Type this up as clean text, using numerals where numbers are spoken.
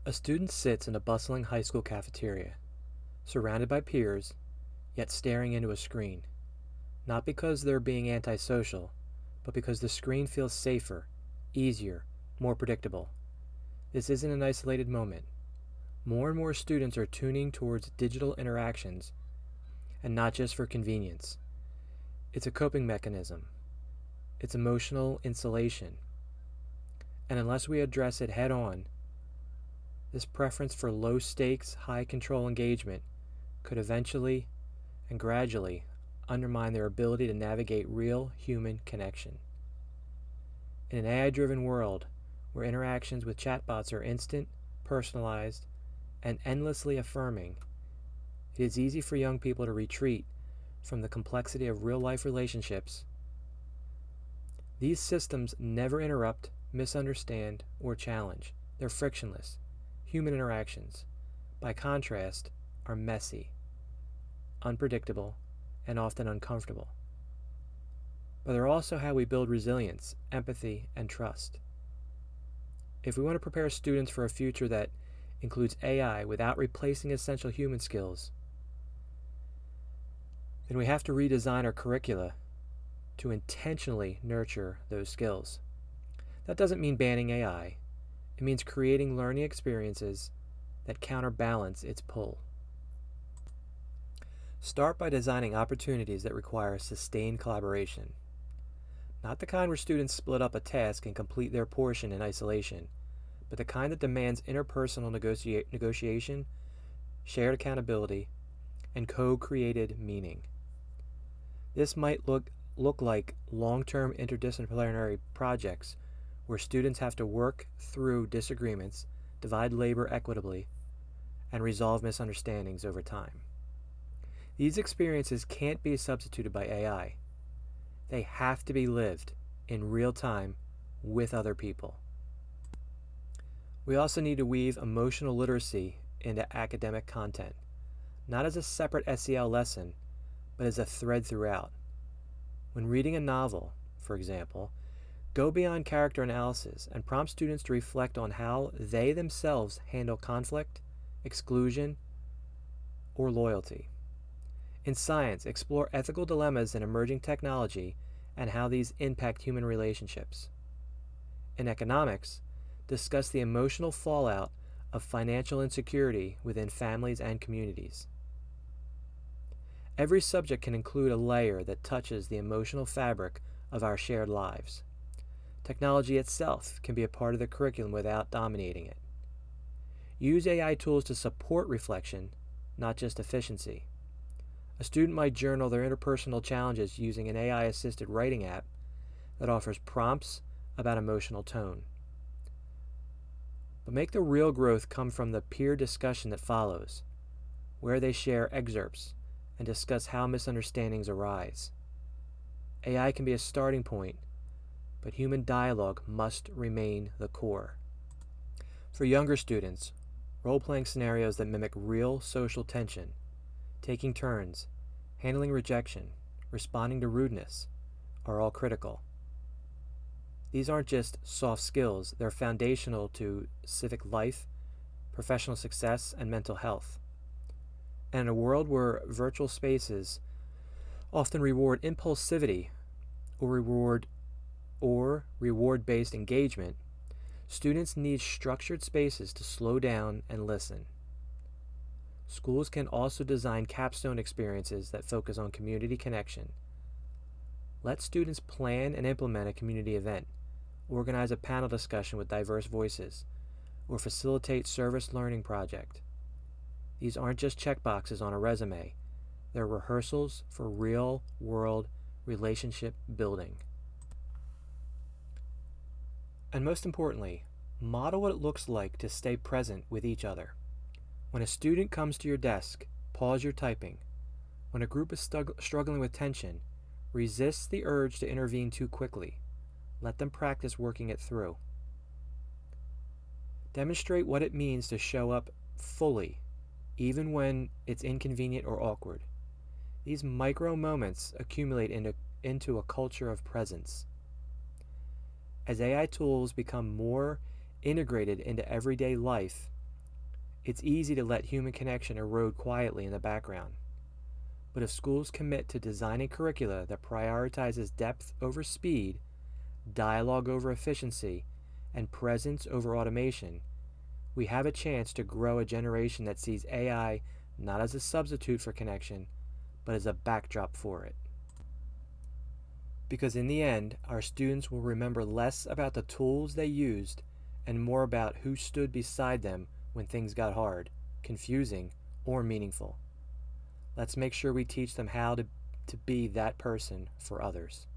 A student sits in a bustling high school cafeteria, surrounded by peers, yet staring into a screen, not because they're being antisocial, but because the screen feels safer, easier, more predictable. This isn't an isolated moment. More and more students are tuning towards digital interactions, and not just for convenience. It's a coping mechanism. It's emotional insulation. And unless we address it head on, this preference for low stakes, high control engagement could eventually and gradually undermine their ability to navigate real human connection. In an AI-driven world where interactions with chatbots are instant, personalized, and endlessly affirming, it is easy for young people to retreat from the complexity of real-life relationships. These systems never interrupt, misunderstand, or challenge. They're frictionless. Human interactions, by contrast, are messy, unpredictable, and often uncomfortable. But they're also how we build resilience, empathy, and trust. If we want to prepare students for a future that includes AI without replacing essential human skills, then we have to redesign our curricula to intentionally nurture those skills. That doesn't mean banning AI. It means creating learning experiences that counterbalance its pull. Start by designing opportunities that require sustained collaboration. Not the kind where students split up a task and complete their portion in isolation, but the kind that demands interpersonal negotiation, shared accountability, and co-created meaning. This might look like long-term interdisciplinary projects where students have to work through disagreements, divide labor equitably, and resolve misunderstandings over time. These experiences can't be substituted by AI. They have to be lived in real time with other people. We also need to weave emotional literacy into academic content, not as a separate SEL lesson, but as a thread throughout. When reading a novel, for example, go beyond character analysis and prompt students to reflect on how they themselves handle conflict, exclusion, or loyalty. In science, explore ethical dilemmas in emerging technology and how these impact human relationships. In economics, discuss the emotional fallout of financial insecurity within families and communities. Every subject can include a layer that touches the emotional fabric of our shared lives. Technology itself can be a part of the curriculum without dominating it. Use AI tools to support reflection, not just efficiency. A student might journal their interpersonal challenges using an AI-assisted writing app that offers prompts about emotional tone. But make the real growth come from the peer discussion that follows, where they share excerpts and discuss how misunderstandings arise. AI can be a starting point, but human dialogue must remain the core. For younger students, role-playing scenarios that mimic real social tension, taking turns, handling rejection, responding to rudeness, are all critical. These aren't just soft skills, they're foundational to civic life, professional success, and mental health. And in a world where virtual spaces often reward impulsivity or reward-based engagement, students need structured spaces to slow down and listen. Schools can also design capstone experiences that focus on community connection. Let students plan and implement a community event, organize a panel discussion with diverse voices, or facilitate service learning project. These aren't just checkboxes on a resume. They're rehearsals for real-world relationship building. And most importantly, model what it looks like to stay present with each other. When a student comes to your desk, pause your typing. When a group is struggling with tension, resist the urge to intervene too quickly. Let them practice working it through. Demonstrate what it means to show up fully, even when it's inconvenient or awkward. These micro moments accumulate into a culture of presence. As AI tools become more integrated into everyday life, It's easy to let human connection erode quietly in the background. But if schools commit to designing curricula that prioritizes depth over speed, dialogue over efficiency, and presence over automation, we have a chance to grow a generation that sees AI not as a substitute for connection, but as a backdrop for it. Because in the end, our students will remember less about the tools they used and more about who stood beside them when things got hard, confusing, or meaningful. Let's make sure we teach them how to be that person for others.